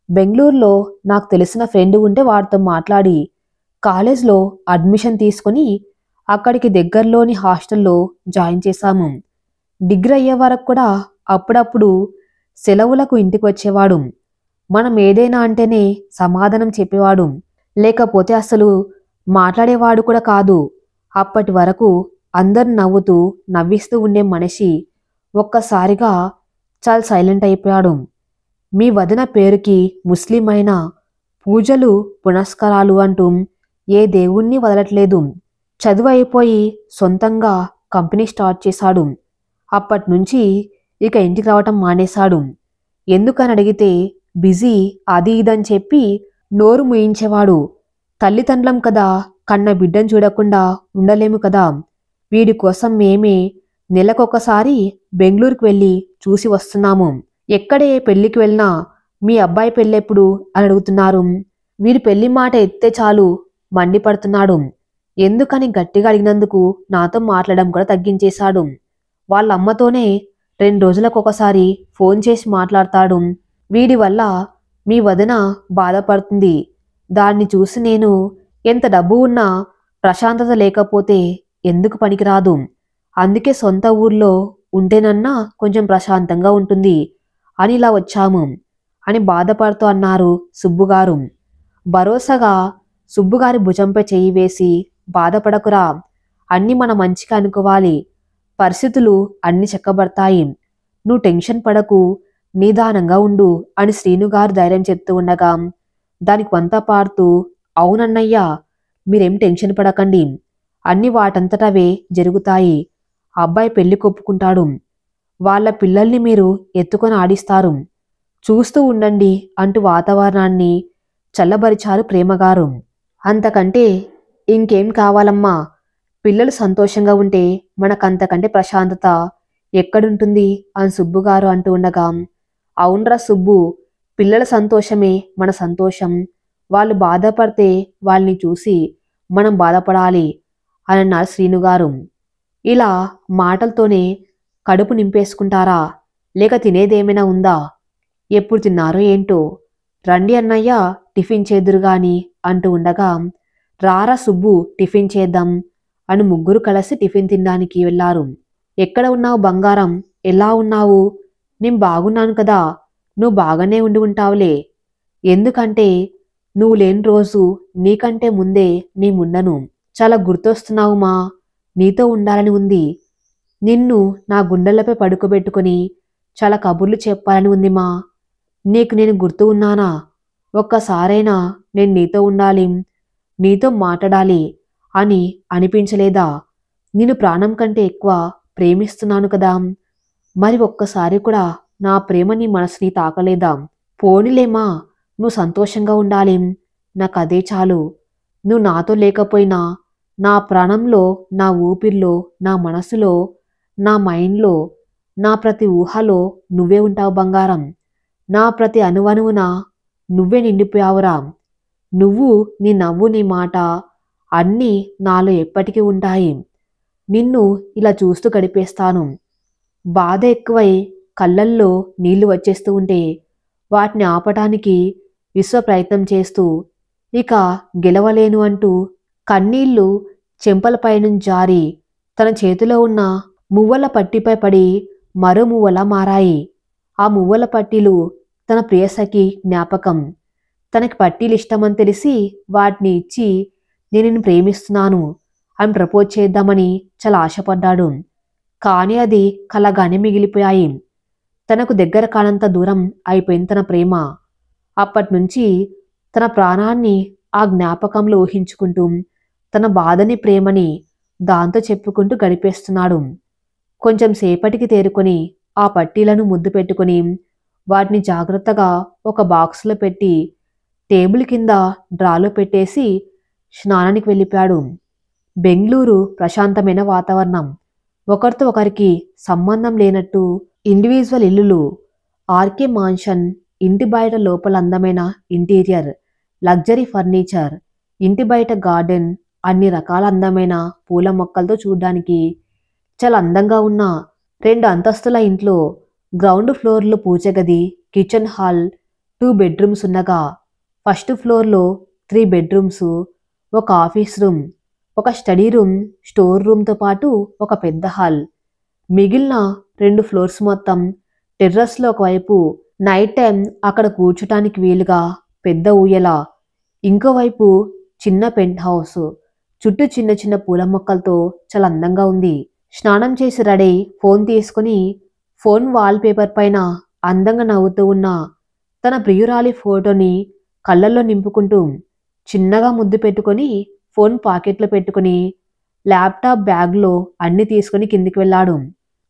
బెంగళూరులో నాకు తెలిసిన ఫ్రెండ్ ఉంటే వాడితో మాట్లాడి కాలేజ్లో అడ్మిషన్ తీసుకుని అక్కడికి దగ్గరలోని హాస్టల్లో జాయిన్ చేశాము. డిగ్రీ అయ్యే వరకు కూడా అప్పుడప్పుడు సెలవులకు ఇంటికి వచ్చేవాడు. మనం ఏదైనా అంటేనే సమాధానం చెప్పేవాడు, లేకపోతే అసలు మాట్లాడేవాడు కూడా కాదు. అప్పటి వరకు అందరు నవ్వుతూ నవ్విస్తూ ఉండే మనిషి ఒక్కసారిగా చాలా సైలెంట్ అయిపోయాడు. మీ వదిన పేరుకి ముస్లిం అయినా పూజలు పునస్కారాలు అంటూ ఏ దేవుణ్ణి వదలట్లేదు. చదువు అయిపోయి సొంతంగా కంపెనీ స్టార్ట్ చేశాడు. అప్పట్నుంచి ఇక ఇంటికి రావటం మానేశాడు. ఎందుకని అడిగితే బిజీ అది ఇదని చెప్పి నోరు ముయించేవాడు. తల్లిదండ్రులం కదా, కన్న బిడ్డను చూడకుండా ఉండలేము కదా. వీడి కోసం మేమే నెలకొకసారి బెంగళూరుకు వెళ్ళి చూసి వస్తున్నాము. ఎక్కడే పెళ్లికి వెళ్ళినా మీ అబ్బాయి పెళ్ళెప్పుడు అని అడుగుతున్నారు. వీడి పెళ్లి మాట ఎత్తే చాలు మండిపడుతున్నాడు. ఎందుకని గట్టిగా అడిగినందుకు నాతో మాట్లాడడం కూడా తగ్గించేశాడు. వాళ్ళ అమ్మతోనే 2 రోజులకొకసారి ఫోన్ చేసి మాట్లాడతాడు. వీడి వల్ల మీ వదిన బాధపడుతుంది. దాన్ని చూసి నేను ఎంత డబ్బు ఉన్నా ప్రశాంతత లేకపోతే ఎందుకు పనికిరాదు. అందుకే సొంత ఊర్లో ఉంటేనన్నా కొంచెం ప్రశాంతంగా ఉంటుంది అని ఇలా వచ్చాము అని బాధపడుతూ అన్నారు సుబ్బుగారు. భరోసాగా సుబ్బుగారి భుజంపై చెయ్యి వేసి, బాధపడకురా, అన్నీ మన మంచిగా అనుకోవాలి, పరిస్థితులు అన్ని చక్కబడతాయి, నువ్వు టెన్షన్ పడకు, నిదానంగా ఉండు అని శ్రీనుగారు ధైర్యం చెప్తూ ఉండగా దానికి వంత పాడుతూ, అవునన్నయ్యా, మీరేం టెన్షన్ పడకండి, అన్ని వాటంతటవే జరుగుతాయి. అబ్బాయి పెళ్లి కొప్పుకుంటాడు. వాళ్ళ పిల్లల్ని మీరు ఎత్తుకొని ఆడిస్తారు. చూస్తూ ఉండండి అంటూ వాతావరణాన్ని చల్లబరిచారు ప్రేమగారు. అంతకంటే ఇంకేం కావాలమ్మా? పిల్లలు సంతోషంగా ఉంటే మనకంతకంటే ప్రశాంతత ఎక్కడుంటుంది అని సుబ్బుగారు అంటూ ఉండగా, అవునరా సుబ్బు, పిల్లల సంతోషమే మన సంతోషం. వాళ్ళు బాధపడితే వాళ్ళని చూసి మనం బాధపడాలి అని అన్నారు శ్రీనుగారు. ఇలా మాటలతోనే కడుపు నింపేసుకుంటారా, లేక తినేదేమైనా ఉందా? ఎప్పుడు తిన్నారో ఏంటో, రండి అన్నయ్య టిఫిన్ చేదురుగాని అంటూ ఉండగా, రారా సుబ్బు టిఫిన్ చేద్దాం అని ముగ్గురు కలిసి టిఫిన్ తినడానికి వెళ్లారు. ఎక్కడ ఉన్నావు బంగారం, ఎలా ఉన్నావు? నేను బాగున్నాను కదా, నువ్వు బాగానే ఉండి ఉంటావులే. ఎందుకంటే నువ్వు లేని రోజు నీకంటే ముందే నేనుండను. చాలా గుర్తొస్తున్నావు మా, నీతో ఉండాలని ఉంది. నిన్ను నా గుండెలపై పడుకోబెట్టుకుని చాలా కబుర్లు చెప్పాలని ఉంది మా. నీకు నేను గుర్తు ఉన్నానా? ఒక్కసారైనా నేను నీతో ఉండాలి, నీతో మాట్లాడాలి అని అనిపించలేదా? నేను ప్రాణం కంటే ఎక్కువ ప్రేమిస్తున్నాను కదా, మరి ఒక్కసారి కూడా నా ప్రేమ నీ మనసుని తాకలేదా? పోనీలేమా, నువ్వు సంతోషంగా ఉండాలి, నాకు అదే చాలు. నువ్వు నాతో లేకపోయినా నా ప్రాణంలో, నా ఊపిరిలో, నా మనసులో, నా మైండ్లో, నా ప్రతి ఊహలో నువ్వే ఉంటావు బంగారం. నా ప్రతి అణువణువున నువ్వే నిండిపోయావురా. నువ్వు, నీ నవ్వు, నీ మాట అన్నీ నాలో ఎప్పటికీ ఉంటాయి. నిన్ను ఇలా చూస్తూ గడిపేస్తాను. బాధ ఎక్కువై కళ్ళల్లో నీళ్లు వచ్చేస్తూ ఉంటే వాటిని ఆపటానికి విశ్వ ప్రయత్నం చేస్తూ, ఇక గెలవలేను అంటూ కన్నీళ్లు చెంపలపైనుంచి జారి తన చేతిలో ఉన్న మువ్వల పట్టిపై పడి మరో మువ్వలా మారాయి. ఆ మువ్వల పట్టీలు తన ప్రియసఖి జ్ఞాపకం. తనకి పట్టీలు ఇష్టమని తెలిసి వాటిని ఇచ్చి, నేను నిన్ను ప్రేమిస్తున్నాను అని ప్రపోజ్ చేద్దామని చాలా ఆశపడ్డాడు. కానీ అది కలగానే మిగిలిపోయాయి. తనకు దగ్గర కానంత దూరం అయిపోయింది తన ప్రేమ. అప్పట్నుంచి తన ప్రాణాన్ని ఆ జ్ఞాపకంలో ఊహించుకుంటూ తన బాధని, ప్రేమని దాంతో చెప్పుకుంటూ గడిపేస్తున్నాడు. కొంచెం సేపటికి తేరుకొని ఆ పట్టీలను ముద్దు పెట్టుకుని వాటిని జాగ్రత్తగా ఒక బాక్సులో పెట్టి టేబుల్ కింద డ్రాలో పెట్టేసి స్నానానికి వెళ్ళిపోయాడు. బెంగళూరు ప్రశాంతమైన వాతావరణం. ఒకరితో ఒకరికి సంబంధం లేనట్టు ఇండివిజువల్ ఇల్లులు, ఆర్కే మాన్షన్, ఇంటి బయట లోపల అందమైన ఇంటీరియర్, లగ్జరీ ఫర్నిచర్, ఇంటి బయట గార్డెన్, అన్ని రకాల అందమైన పూల మొక్కలతో చూడ్డానికి చాలా అందంగా ఉన్న 2 అంతస్తుల ఇంట్లో గ్రౌండ్ ఫ్లోర్లో పూజ గది, కిచెన్ హాల్, 2 బెడ్రూమ్స్ ఉండగా ఫస్ట్ ఫ్లోర్లో 3 బెడ్రూమ్స్, ఒక ఆఫీస్ రూమ్, ఒక స్టడీ రూమ్, స్టోర్ రూమ్తో పాటు ఒక పెద్ద హాల్. మిగిలిన 2 ఫ్లోర్స్ మొత్తం టెర్రస్లో ఒకవైపు నైట్ టైం అక్కడ కూర్చోటానికి వీలుగా పెద్ద ఊయల, ఇంకోవైపు చిన్న పెంట్ హౌస్, చుట్టూ చిన్న చిన్న పూల మొక్కలతో చాలా అందంగా ఉంది. స్నానం చేసి రెడీ ఫోన్ తీసుకుని ఫోన్ వాల్ పేపర్ పైన అందంగా నవ్వుతూ ఉన్న తన ప్రియురాలి ఫోటోని కళ్ళల్లో నింపుకుంటూ చిన్నగా ముద్దు పెట్టుకొని ఫోన్ పాకెట్లో పెట్టుకుని ల్యాప్టాప్ బ్యాగ్లో అన్ని తీసుకుని కిందికి వెళ్ళాడు.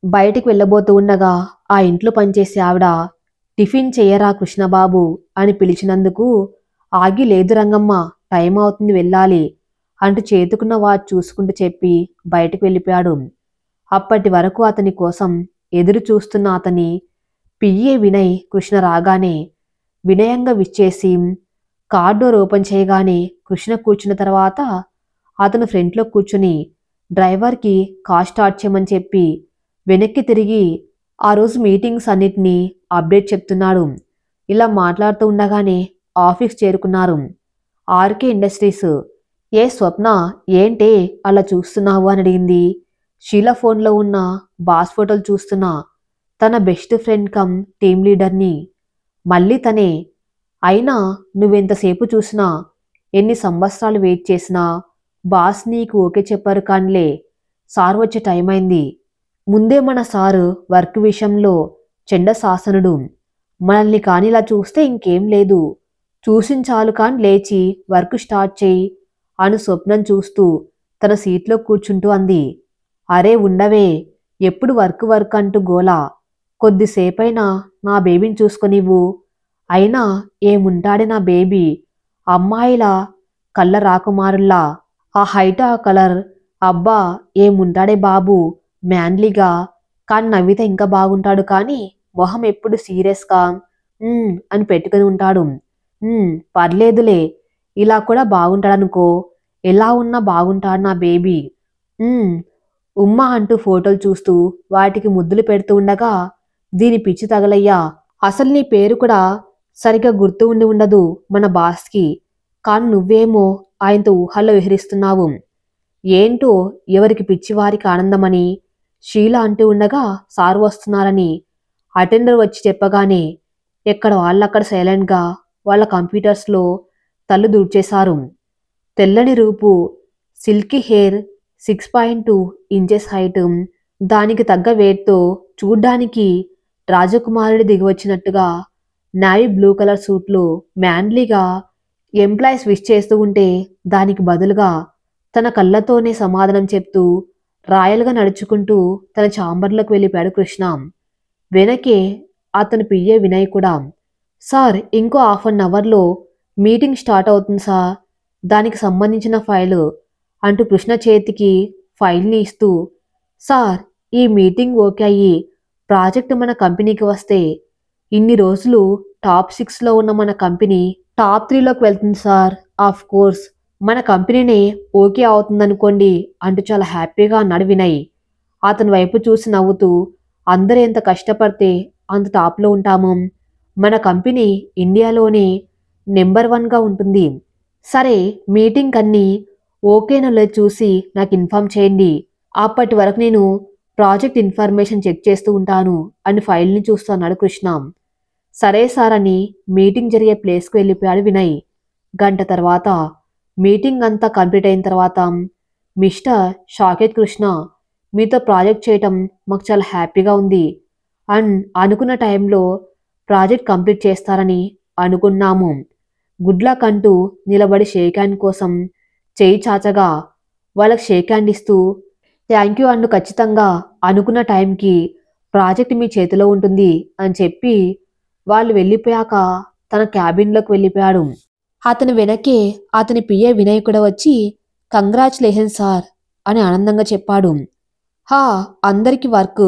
బయటికి వెళ్ళబోతూ ఉండగా ఆ ఇంట్లో పనిచేసే ఆవిడ టిఫిన్ చెయ్యరా కృష్ణబాబు అని పిలిచినందుకు ఆగి లేదు రంగమ్మ, టైం అవుతుంది వెళ్ళాలి అంటూ చేతుకున్న వాచ్ చూసుకుంటూ చెప్పి బయటకు వెళ్ళిపోయాడు. అప్పటి వరకు అతని కోసం ఎదురు చూస్తున్న అతని పిఏ వినయ్ కృష్ణ రాగానే వినయంగా విచ్చేసి కార్ డోర్ ఓపెన్ చేయగానే కృష్ణ కూర్చున్న తర్వాత అతను ఫ్రంట్లో కూర్చుని డ్రైవర్కి కార్ స్టార్ట్ చేయమని చెప్పి వెనక్కి తిరిగి ఆ రోజు మీటింగ్స్ అన్నిటినీ అప్డేట్ చెప్తున్నాడు. ఇలా మాట్లాడుతూ ఉండగానే ఆఫీస్ చేరుకున్నారు. RK industries. ఏ స్వప్న, ఏంటే అలా చూస్తున్నావు అని అడిగింది. షీలా ఫోన్లో ఉన్న బాస్ ఫోటోలు చూస్తున్నా. తన బెస్ట్ ఫ్రెండ్ కమ్ టీమ్ లీడర్ని. మళ్ళీ తనే. అయినా నువ్వెంతసేపు చూసినా, ఎన్ని సంవత్సరాలు వెయిట్ చేసినా బాస్ నీకు ఓకే చెప్పారు కానిలే. సార్ వచ్చే టైం అయింది. ముందే మన సారు వర్క్ విషయంలో చెండ శాసనుడు. మనల్ని కాని ఇలా చూస్తే ఇంకేం లేదు. చూసించాలు కాని లేచి వర్క్ స్టార్ట్ చేయి అను స్వప్నం చూస్తూ తన సీట్లో కూర్చుంటూ అంది. అరే ఉండవే, ఎప్పుడు వర్క్ వర్క్ అంటూ గోలా. కొద్దిసేపైనా నా బేబీని చూసుకొనివ్వు. అయినా ఏముంటాడే నా బేబీ, అమ్మాయిలా కళ్ళ రాకుమారుల్లా. ఆ హైట్, ఆ కలర్, అబ్బా ఏముంటాడే బాబు, మ్యాన్లీగా. కానీ నవ్వితే ఇంకా బాగుంటాడు. కానీ మొహం ఎప్పుడు సీరియస్గా అని పెట్టుకుని ఉంటాడు. పర్లేదులే, ఇలా కూడా బాగుంటాడనుకో. ఎలా ఉన్నా బాగుంటాడు నా బేబీ. ఉమ్మా అంటూ ఫోటోలు చూస్తూ వాటికి ముద్దులు పెడుతూ ఉండగా, దీని పిచ్చి తగలయ్యా, అసలు నీ పేరు కూడా సరిగ్గా గుర్తు ఉండి ఉండదు మన బాస్కి. కానీ నువ్వేమో ఆయనతో ఊహల్లో విహరిస్తున్నావు. ఏంటో ఎవరికి పిచ్చి వారికి ఆనందమని షీలా అంటూ ఉండగా సార్ వస్తున్నారని అటెండర్ వచ్చి చెప్పగానే ఎక్కడ వాళ్ళక్కడ సైలెంట్గా వాళ్ళ కంప్యూటర్స్లో తల్లు దూర్చేశారు. తెల్లని రూపు, సిల్కీ హెయిర్, 6.2 ఇంచెస్ హైట్, దానికి తగ్గ వెయిట్తో చూడ్డానికి రాజకుమారుడి దిగివచ్చినట్టుగా నావీ బ్లూ కలర్ సూట్లో మ్యాన్లీగా ఎంప్లాయీస్ విష్ చేస్తూ ఉంటే దానికి బదులుగా తన కళ్ళతోనే సమాధానం చెప్తూ రాయల్గా నడుచుకుంటూ తన ఛాంబర్లోకి వెళ్ళిపోయాడు కృష్ణ. వెనకే అతను పిఏ వినయ్ కూడా. సార్, ఇంకో హాఫ్ అన్ అవర్లో మీటింగ్ స్టార్ట్ అవుతుంది సార్, దానికి సంబంధించిన ఫైలు అంటూ కృష్ణ చేతికి ఫైల్ని ఇస్తూ, సార్ ఈ మీటింగ్ ఓకే అయ్యి ప్రాజెక్ట్ మన కంపెనీకి వస్తే ఇన్ని రోజులు టాప్ 6లో ఉన్న మన కంపెనీ టాప్ 3లోకి వెళ్తుంది సార్. ఆఫ్ కోర్స్ మన కంపెనీనే ఓకే అవుతుందనుకోండి అంటూ చాలా హ్యాపీగా అన్నాడు వినయ్. అతని వైపు చూసి నవ్వుతూ, అందరూ ఎంత కష్టపడితే అంత టాప్లో ఉంటాము. మన కంపెనీ ఇండియాలోనే నెంబర్ 1గా ఉంటుంది. సరే, మీటింగ్ అన్నీ ఓకేనో లేదో చూసి నాకు ఇన్ఫామ్ చేయండి. అప్పటి వరకు నేను ప్రాజెక్ట్ ఇన్ఫర్మేషన్ చెక్ చేస్తూ ఉంటాను అని ఫైల్ని చూస్తూ అన్నాడు కృష్ణ. సరే సార్ అని మీటింగ్ జరిగే ప్లేస్కి వెళ్ళిపోయాడు వినయ్. గంట తర్వాత మీటింగ్ అంతా కంప్లీట్ అయిన తర్వాత, మిస్టర్ షాకేత్ కృష్ణ, మీతో ప్రాజెక్ట్ చేయటం మాకు చాలా హ్యాపీగా ఉంది. అండ్ అనుకున్న టైంలో ప్రాజెక్ట్ కంప్లీట్ చేస్తారని అనుకున్నాము. గుడ్ లక్ అంటూ నిలబడి షేక్ హ్యాండ్ కోసం చేయి చాచగా వాళ్ళకి షేక్ హ్యాండ్ ఇస్తూ, థ్యాంక్ యూ అంటూ ఖచ్చితంగా అనుకున్న టైంకి ప్రాజెక్ట్ మీ చేతిలో ఉంటుంది అని చెప్పి వాళ్ళు వెళ్ళిపోయాక తన క్యాబిన్లోకి వెళ్ళిపోయాడు. అతని వెనకే అతని పిఏ వినయ్ కూడా వచ్చి కంగ్రాచులేషన్ సార్ అని ఆనందంగా చెప్పాడు. హా, అందరికీ వర్క్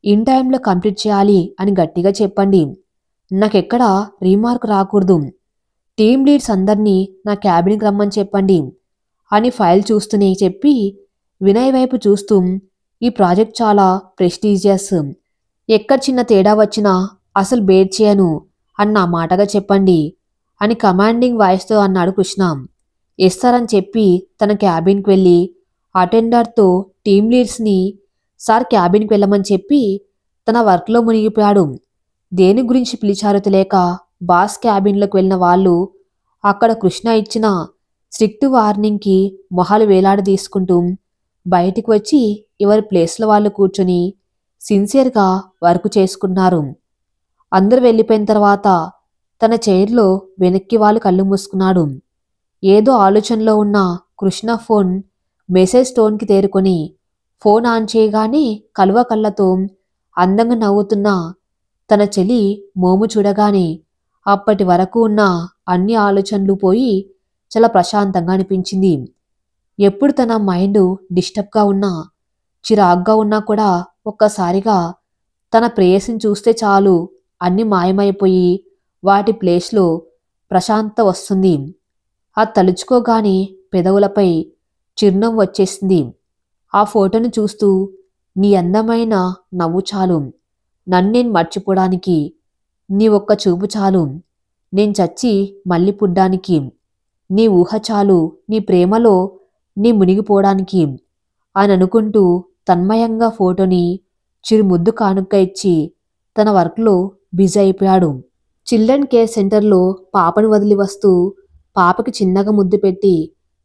ఇన్ టైంలో కంప్లీట్ చేయాలి అని గట్టిగా చెప్పండి. నాకెక్కడా రీమార్క్ రాకూడదు. టీమ్ లీడ్స్ అందరినీ నా క్యాబిన్కి రమ్మని చెప్పండి అని ఫైల్ చూస్తూనే చెప్పి వినయ్ వైపు చూస్తూ, ఈ ప్రాజెక్ట్ చాలా ప్రెస్టీజియస్. ఎక్కడ చిన్న తేడా వచ్చినా అసలు బేర్ చేయను అని నా మాటగా చెప్పండి అని కమాండింగ్ వాయిస్తో అన్నాడు కృష్ణ. ఎస్ సార్ అని చెప్పి తన క్యాబిన్కి వెళ్ళి అటెండర్తో టీమ్ లీడ్స్ని సార్ క్యాబిన్కి వెళ్ళమని చెప్పి తన వర్క్లో మునిగిపోయాడు. దేని గురించి పిలిచారో తెలియక బాస్ క్యాబిన్లోకి వెళ్ళిన వాళ్ళు అక్కడ కృష్ణ ఇచ్చిన స్ట్రిక్ట్ వార్నింగ్కి మొహాలు వేలాడదీసుకుంటూ బయటికి వచ్చి ఎవరి ప్లేస్లో వాళ్ళు కూర్చొని సిన్సియర్గా వర్క్ చేసుకున్నారు. అందరూ వెళ్ళిపోయిన తర్వాత తన చైర్లో వెనక్కి వాళ్ళు కళ్ళు మూసుకున్నాడు. ఏదో ఆలోచనలో ఉన్న కృష్ణ ఫోన్ మెసేజ్ టోన్కి తేరుకొని ఫోన్ ఆన్ చేయగానే కలువ కళ్ళతో అందంగా నవ్వుతున్న తన చెలి మోము చూడగానే అప్పటి వరకు ఉన్న అన్ని ఆలోచనలు పోయి చాలా ప్రశాంతంగా అనిపించింది. ఎప్పుడు తన మైండ్ డిస్టర్బ్గా ఉన్నా, చిరాగ్గా ఉన్నా కూడా ఒక్కసారిగా తన ప్రేయసిని చూస్తే చాలు అన్ని మాయమైపోయి వాటి ప్లేస్లో ప్రశాంతత వస్తుంది. అది తలుచుకోగానే పెదవులపై చిరునవ్వు వచ్చేసింది. ఆ ఫోటోను చూస్తూ నీ అందమైన నవ్వు చాలు నన్నేను మర్చిపోవడానికి, నీ ఒక్క చూపు చాలు నేను చచ్చి మళ్ళీ పుడ్డానికి, నీ ఊహ చాలు నీ ప్రేమలో నీ మునిగిపోవడానికి అని అనుకుంటూ తన్మయంగా ఫోటోని చిరుముద్దు కానుక ఇచ్చి తన వర్క్లో బిజీ అయిపోయాడు. చిల్డ్రన్ కేర్ సెంటర్లో పాపను వదిలి వస్తూ పాపకి చిన్నగా ముద్దు పెట్టి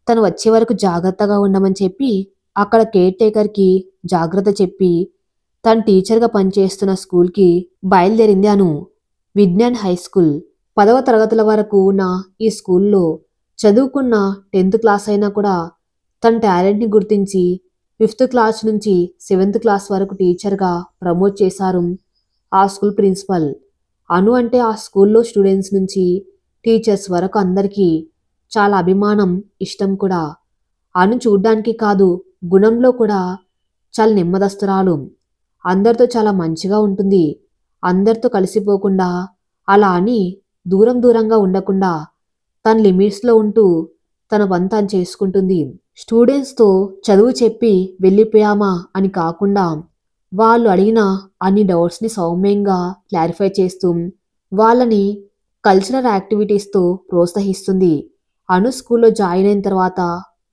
తను వచ్చే వరకు జాగ్రత్తగా ఉండమని చెప్పి అక్కడ కేర్ టేకర్కి జాగ్రత్త చెప్పి తను టీచర్గా పనిచేస్తున్న స్కూల్కి బయలుదేరింది అను. విజ్ఞాన్ హై స్కూల్ 10వ తరగతుల వరకు ఉన్న ఈ స్కూల్లో చదువుకున్న 10th క్లాస్ అయినా కూడా తన టాలెంట్ని గుర్తించి 5th క్లాస్ నుంచి 7th క్లాస్ వరకు టీచర్గా ప్రమోట్ చేశారు ఆ స్కూల్ ప్రిన్సిపల్. అను అంటే ఆ స్కూల్లో స్టూడెంట్స్ నుంచి టీచర్స్ వరకు అందరికీ చాలా అభిమానం, ఇష్టం కూడా. అను చూడ్డానికి కాదు గుణంలో కూడా చాలా నెమ్మదస్తురాలు. అందరితో చాలా మంచిగా ఉంటుంది. అందరితో కలిసిపోకుండా అలా అని దూరం దూరంగా ఉండకుండా తన లిమిట్స్లో ఉంటూ తన పని తాను చేసుకుంటుంది. స్టూడెంట్స్తో చదువు చెప్పి వెళ్ళిపోయామా అని కాకుండా వాళ్ళు అడిగిన అన్ని డౌట్స్ని సౌమ్యంగా క్లారిఫై చేస్తూ వాళ్ళని కల్చరల్ యాక్టివిటీస్తో ప్రోత్సహిస్తుంది. అను స్కూల్లో జాయిన్ అయిన తర్వాత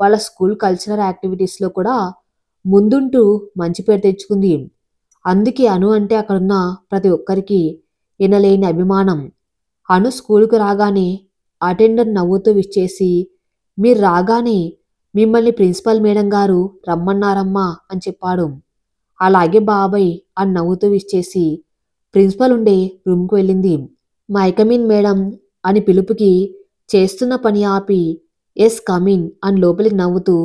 వాళ్ళ స్కూల్ కల్చరల్ యాక్టివిటీస్లో కూడా ముందుంటూ మంచి పేరు తెచ్చుకుంది. అందుకే అను అంటే అక్కడున్న ప్రతి ఒక్కరికి ఎనలేని అభిమానం. అను స్కూల్కి రాగానే అటెండర్ నవ్వుతూ విచ్చేసి మీరు రాగానే మిమ్మల్ని ప్రిన్సిపల్ మేడం గారు రమ్మన్నారమ్మా అని చెప్పాడు. అలాగే బాబాయ్ అని నవ్వుతూ విచ్చేసి ప్రిన్సిపల్ ఉండే రూమ్కి వెళ్ళింది. మైకమిన్ మేడం అని పిలుపుకి చేస్తున్న పని ఆపి ఎస్ కమిన్ అని లోపలికి నవ్వుతూ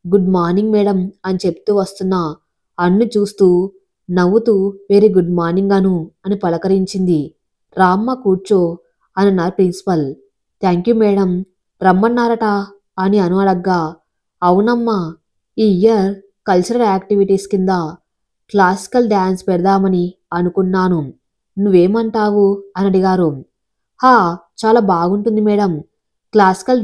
గుడ్ మార్నింగ్ మేడం అని చెప్తూ వస్తున్న అన్ను చూస్తూ నవ్వుతూ వెరీ గుడ్ మార్నింగ్ అను అని పలకరించింది. రామ్మ కూర్చో అని అన్నారు ప్రిన్సిపల్. థ్యాంక్ యూ మేడం, రమ్మన్నారట అని అను అడగ్గా అవునమ్మా, ఈ ఇయర్ కల్చరల్ యాక్టివిటీస్ కింద క్లాసికల్ డ్యాన్స్ పెడదామని అనుకున్నాను, నువ్వేమంటావు అని అడిగారు. హా, చాలా బాగుంటుంది మేడం, క్లాసికల్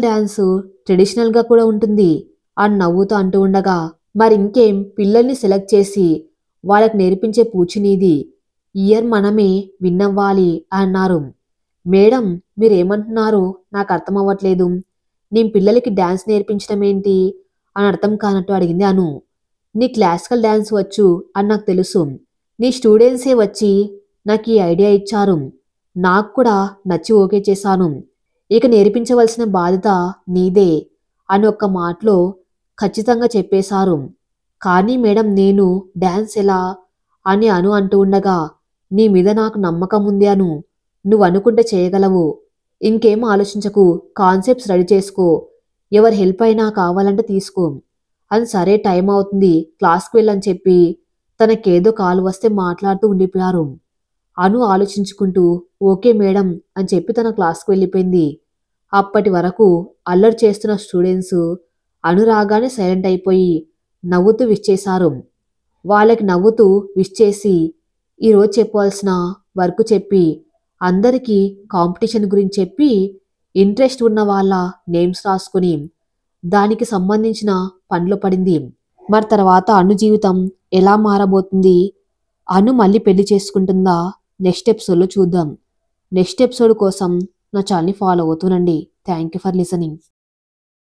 డ్యాన్సు ట్రెడిషనల్గా కూడా ఉంటుంది అని నవ్వుతూ అంటూ ఉండగా మరింకేం పిల్లల్ని సెలెక్ట్ చేసి వాళ్ళకి నేర్పించే పూచి నీది, ఇయర్ మనమే విన్నవ్వాలి అన్నారు. మేడం మీరేమంటున్నారో నాకు అర్థం అవ్వట్లేదు, నేను పిల్లలకి డ్యాన్స్ నేర్పించడం ఏంటి అని అర్థం కానట్టు అడిగింది అను. నీ క్లాసికల్ డ్యాన్స్ వచ్చు అని నాకు తెలుసు, నీ స్టూడెంట్సే వచ్చి నాకు ఈ ఐడియా ఇచ్చారు, నాకు కూడా నచ్చి ఓకే చేశాను, ఇక నేర్పించవలసిన బాధ్యత నీదే అని ఒక్క మాటలో ఖచ్చితంగా చెప్పేశారు. కానీ మేడం నేను డ్యాన్స్ ఎలా అని అను అంటూ ఉండగా నీ మీద నాకు నమ్మకం ఉంది అను, నువ్వు అనుకుంటే చేయగలవు, ఇంకేం ఆలోచించకు, కాన్సెప్ట్స్ రెడీ చేసుకో, ఎవరి హెల్ప్ అయినా కావాలంటే తీసుకో అని సరే టైం అవుతుంది క్లాస్కి వెళ్ళని చెప్పి తనకేదో కాలు వస్తే మాట్లాడుతూ ఉండిపోయారు. అను ఆలోచించుకుంటూ ఓకే మేడం అని చెప్పి తన క్లాస్కి వెళ్ళిపోయింది. అప్పటి వరకు అల్లరి చేస్తున్న స్టూడెంట్స్ అను రాగానే సైలెంట్ అయిపోయి నవ్వుతూ విష్ చేశారు. వాళ్ళకి నవ్వుతూ విష్ చేసి ఈరోజు చెప్పవలసిన వర్క్ చెప్పి అందరికీ కాంపిటీషన్ గురించి చెప్పి ఇంట్రెస్ట్ ఉన్న వాళ్ళ నేమ్స్ రాసుకుని దానికి సంబంధించిన పనిలో పడింది. మరి తర్వాత అను జీవితం ఎలా మారబోతుంది, అను మళ్ళీ పెళ్లి చేసుకుంటుందా, నెక్స్ట్ ఎపిసోడ్లో చూద్దాం. నెక్స్ట్ ఎపిసోడ్ కోసం నా ఛానల్ని ఫాలో అవుతూనండి. Thank you for listening.